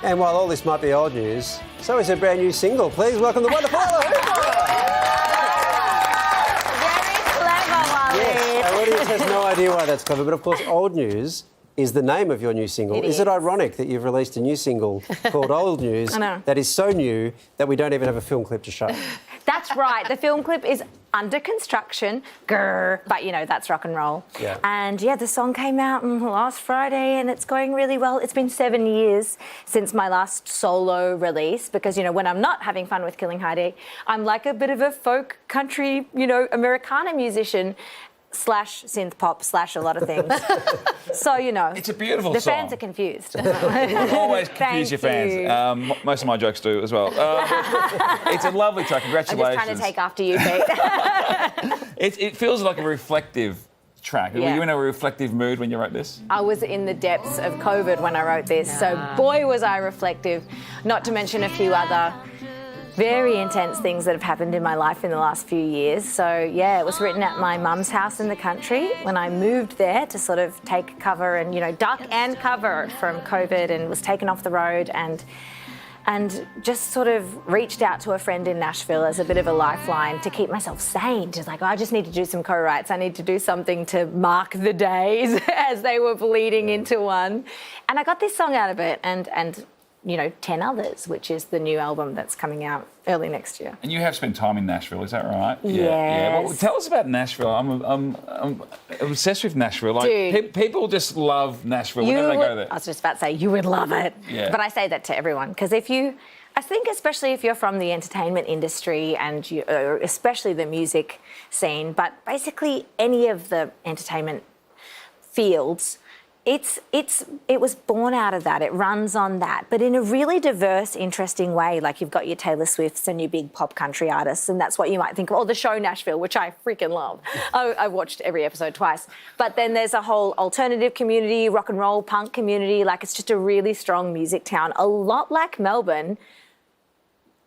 And while all this might be old news, so is a brand new single. Please welcome the wonderful Ella Hooper. Very clever, Wally. Yes, our audience has no idea why that's clever, but of course, old news is the name of your new single. Is it ironic that you've released a new single called Old News that is so new that we don't even have a film clip to show? That's right. The film clip is under construction. Grr. But, you know, that's rock and roll. Yeah. And, yeah, the song came out last Friday and it's going really well. It's been 7 years since my last solo release because, you know, when I'm not having fun with Killing Heidi, I'm like a bit of a folk country, you know, Americana musician / synth pop / a lot of things. So, you know. It's a beautiful the song. The fans are confused. Always confuse your fans. Most of my jokes do as well. It's a lovely track. Congratulations. I'm just trying to take after you, Pete. It feels like a reflective track. Yeah. Were you in a reflective mood when you wrote this? I was in the depths of COVID when I wrote this, so boy was I reflective, not to mention a few other very intense things that have happened in my life in the last few years. So, yeah, it was written at my mum's house in the country when I moved there to sort of take cover and, you know, duck and cover from COVID and was taken off the road and just sort of reached out to a friend in Nashville as a bit of a lifeline to keep myself sane. Just like, I just need to do some co-writes. I need to do something to mark the days as they were bleeding into one. And I got this song out of it and you know, 10 others, which is the new album that's coming out early next year. And you have spent time in Nashville, is that right? Yes. Yeah. Well, tell us about Nashville. I'm obsessed with Nashville. Like, people just love Nashville whenever they go there. I was just about to say, you would love it. Yeah. But I say that to everyone, because I think especially if you're from the entertainment industry and especially the music scene, but basically any of the entertainment fields, it was born out of that. It runs on that, but in a really diverse, interesting way. Like you've got your Taylor Swifts and your big pop country artists, and that's what you might think of. Or the show Nashville, which I freaking love. I watched every episode twice. But then there's a whole alternative community, rock and roll, punk community. Like it's just a really strong music town, a lot like Melbourne,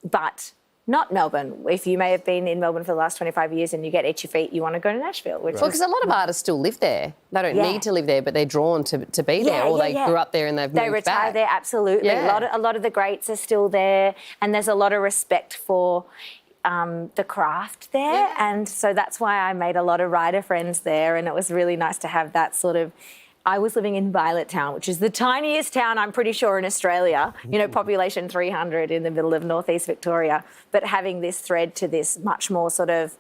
but not Melbourne. If you may have been in Melbourne for the last 25 years and you get itchy feet, you want to go to Nashville. Well, because a lot of artists still live there. They don't need to live there, but they're drawn to be there, or they grew up there and they've moved back. They retire there, absolutely. Yeah. A lot of the greats are still there, and there's a lot of respect for the craft there, and so that's why I made a lot of writer friends there, and it was really nice to have that sort of. I was living in Violet Town, which is the tiniest town, I'm pretty sure, in Australia, you know, population 300 in the middle of northeast Victoria, but having this thread to this much more sort of,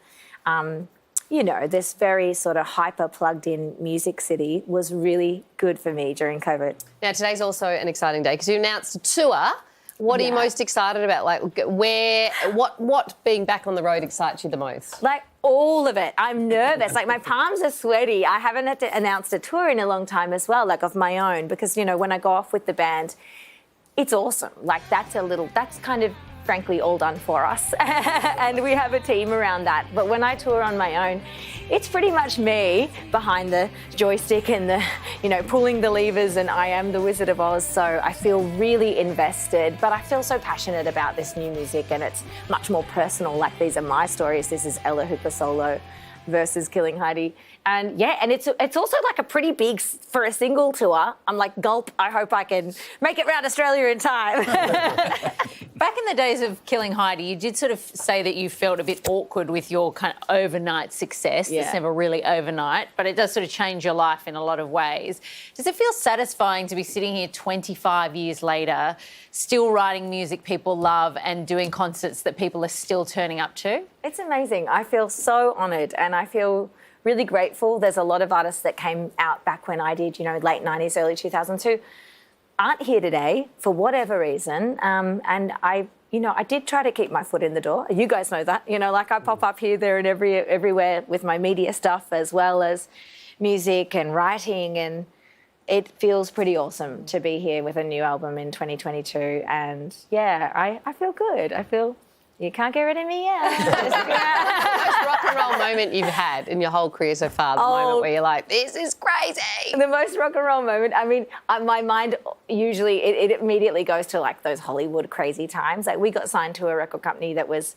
you know, this very sort of hyper plugged in music city was really good for me during COVID. Now, today's also an exciting day because you announced a tour. What are you most excited about? Like, what being back on the road excites you the most? Like, all of it. I'm nervous. Like, my palms are sweaty. I haven't had to announce a tour in a long time as well, like of my own, because, you know, when I go off with the band, it's awesome. Like, that's kind of, frankly, all done for us. And we have a team around that. But when I tour on my own, it's pretty much me behind the joystick and the, you know, pulling the levers, and I am the Wizard of Oz. So I feel really invested, but I feel so passionate about this new music, and it's much more personal. Like, these are my stories. This is Ella Hooper solo versus Killing Heidi. And yeah, and it's also like a pretty big, for a single tour, I'm like, gulp, I hope I can make it round Australia in time. Back in the days of Killing Heidi, you did sort of say that you felt a bit awkward with your kind of overnight success. Yeah. It's never really overnight, but it does sort of change your life in a lot of ways. Does it feel satisfying to be sitting here 25 years later, still writing music people love and doing concerts that people are still turning up to? It's amazing. I feel so honoured, and I feel really grateful. There's a lot of artists that came out back when I did, you know, late 90s, early 2000s, who aren't here today for whatever reason. And I did try to keep my foot in the door. You guys know that, you know, like I pop up here, there and everywhere with my media stuff as well as music and writing, and it feels pretty awesome to be here with a new album in 2022. And yeah, I feel good. I feel you can't get rid of me yet. Most rock and roll moment you've had in your whole career so far, the moment where you're like, this is crazy. The most rock and roll moment, I mean, my mind usually, it immediately goes to like those Hollywood crazy times. Like, we got signed to a record company that was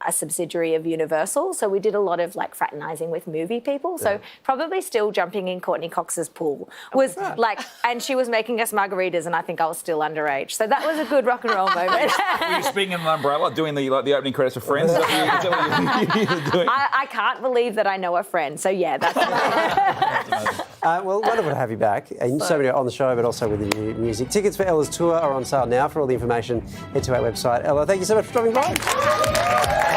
a subsidiary of Universal, so we did a lot of like fraternising with movie people. So probably still jumping in Courtney Cox's pool was like, and she was making us margaritas, and I think I was still underage. So that was a good rock and roll moment. Were you speaking in an umbrella, doing the opening credits for Friends? Is that what you were doing? I can't believe that I know a friend. So yeah, that's. Well, wonderful to have you back. And so many on the show, but also with the new music. Tickets for Ella's tour are on sale now. For all the information, head to our website. Ella, thank you so much for dropping by.